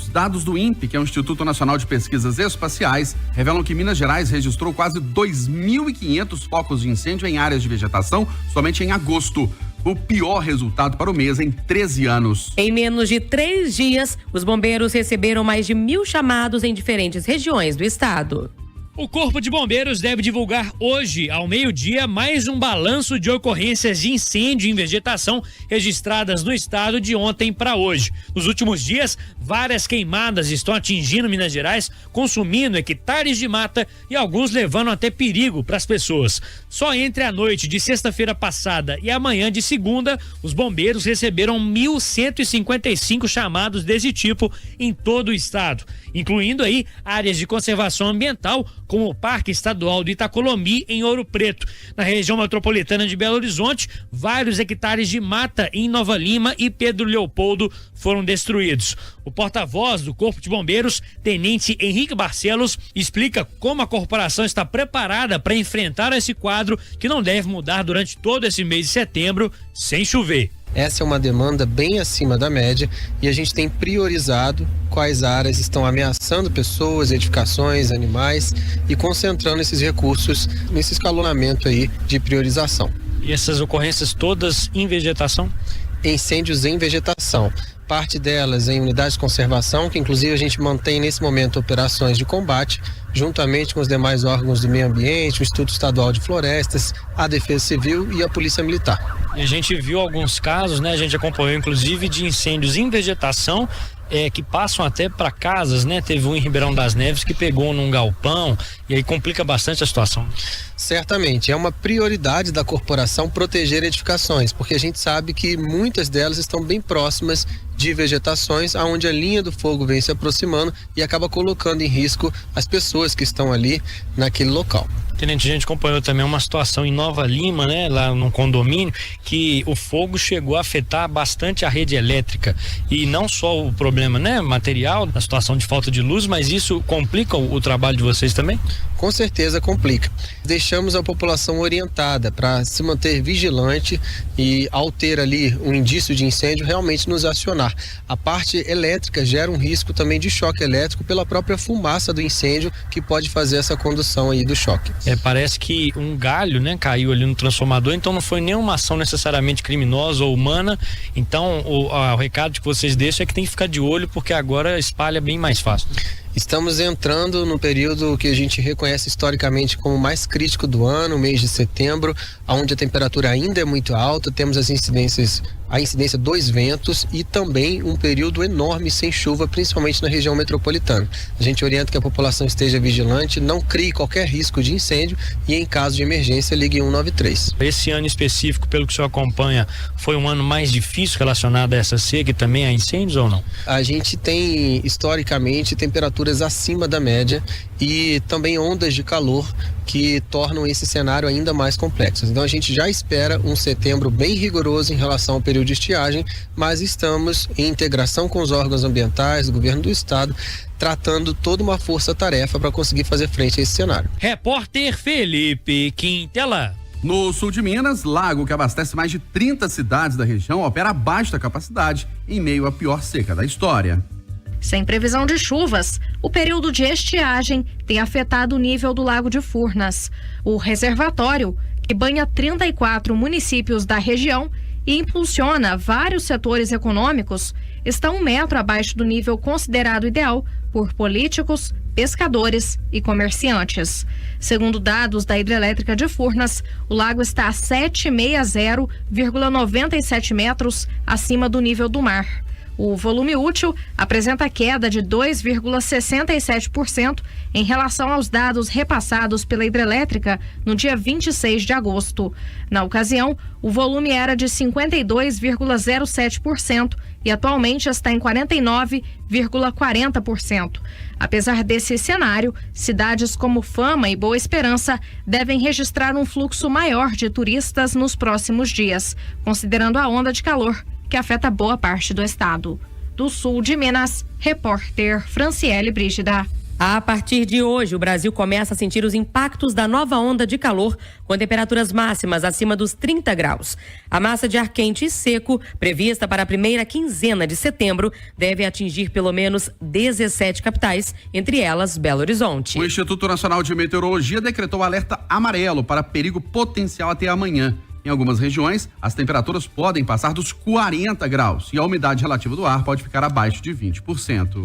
dados do INPE, que é o Instituto Nacional de Pesquisas Espaciais, revelam que Minas Gerais registrou quase 2.500 focos de incêndio em áreas de vegetação somente em agosto. O pior resultado para o mês em 13 anos. Em menos de 3 dias, os bombeiros receberam mais de 1.000 chamados em diferentes regiões do estado. O Corpo de Bombeiros deve divulgar hoje, ao meio-dia, mais um balanço de ocorrências de incêndio em vegetação registradas no estado de ontem para hoje. Nos últimos dias, várias queimadas estão atingindo Minas Gerais, consumindo hectares de mata e alguns levando até perigo para as pessoas. Só entre a noite de sexta-feira passada e a manhã de segunda, os bombeiros receberam 1.155 chamados desse tipo em todo o estado, incluindo aí áreas de conservação ambiental, como o Parque Estadual do Itacolomi, em Ouro Preto. Na região metropolitana de Belo Horizonte, vários hectares de mata em Nova Lima e Pedro Leopoldo foram destruídos. O porta-voz do Corpo de Bombeiros, Tenente Henrique Barcelos, explica como a corporação está preparada para enfrentar esse quadro que não deve mudar durante todo esse mês de setembro, sem chover. Essa é uma demanda bem acima da média e a gente tem priorizado quais áreas estão ameaçando pessoas, edificações, animais e concentrando esses recursos nesse escalonamento aí de priorização. E essas ocorrências todas em vegetação? Incêndios em vegetação. Parte delas em unidades de conservação, que inclusive a gente mantém nesse momento operações de combate, juntamente com os demais órgãos do meio ambiente, o Instituto Estadual de Florestas, a Defesa Civil e a Polícia Militar. E a gente viu alguns casos, né? A gente acompanhou inclusive de incêndios em vegetação, que passam até para casas, né? Teve um em Ribeirão das Neves que pegou num galpão e aí complica bastante a situação. Certamente, é uma prioridade da corporação proteger edificações, porque a gente sabe que muitas delas estão bem próximas de vegetações, aonde a linha do fogo vem se aproximando e acaba colocando em risco as pessoas que estão ali naquele local. Tenente, a gente acompanhou também uma situação em Nova Lima, né, lá num condomínio, que o fogo chegou a afetar bastante a rede elétrica e não só o problema, né, material, da situação de falta de luz, mas isso complica o trabalho de vocês também? Com certeza complica. Deixamos a população orientada para se manter vigilante e, ao ter ali um indício de incêndio, realmente nos acionar. A parte elétrica gera um risco também de choque elétrico pela própria fumaça do incêndio, que pode fazer essa condução aí do choque. Parece que um galho, né, caiu ali no transformador, então não foi nenhuma ação necessariamente criminosa ou humana. Então o recado que vocês deixam é que tem que ficar de olho, porque agora espalha bem mais fácil. Estamos entrando no período que a gente reconhece historicamente como o mais crítico do ano, o mês de setembro, onde a temperatura ainda é muito alta, temos a incidência dos ventos e também um período enorme sem chuva, principalmente na região metropolitana. A gente orienta que a população esteja vigilante, não crie qualquer risco de incêndio e, em caso de emergência, ligue 193. Esse ano específico, pelo que o senhor acompanha, foi um ano mais difícil relacionado a essa seca e também a incêndios ou não? A gente tem, historicamente, temperaturas acima da média e também ondas de calor que tornam esse cenário ainda mais complexo. Então a gente já espera um setembro bem rigoroso em relação ao período de estiagem, mas estamos em integração com os órgãos ambientais do governo do estado, tratando toda uma força-tarefa para conseguir fazer frente a esse cenário. Repórter Felipe Quintela. No sul de Minas, Lago, que abastece mais de 30 cidades da região, opera abaixo da capacidade em meio à pior seca da história. Sem previsão de chuvas, o período de estiagem tem afetado o nível do Lago de Furnas. O reservatório, que banha 34 municípios da região e impulsiona vários setores econômicos, está 1 metro abaixo do nível considerado ideal por políticos, pescadores e comerciantes. Segundo dados da Hidrelétrica de Furnas, o lago está a 760,97 metros acima do nível do mar. O volume útil apresenta queda de 2,67% em relação aos dados repassados pela Hidrelétrica no dia 26 de agosto. Na ocasião, o volume era de 52,07% e atualmente está em 49,40%. Apesar desse cenário, cidades como Fama e Boa Esperança devem registrar um fluxo maior de turistas nos próximos dias, considerando a onda de calor que afeta boa parte do estado. Do sul de Minas, repórter Franciele Brígida. A partir de hoje, o Brasil começa a sentir os impactos da nova onda de calor, com temperaturas máximas acima dos 30 graus. A massa de ar quente e seco, prevista para a primeira quinzena de setembro, deve atingir pelo menos 17 capitais, entre elas Belo Horizonte. O Instituto Nacional de Meteorologia decretou alerta amarelo para perigo potencial até amanhã. Em algumas regiões, as temperaturas podem passar dos 40 graus e a umidade relativa do ar pode ficar abaixo de 20%.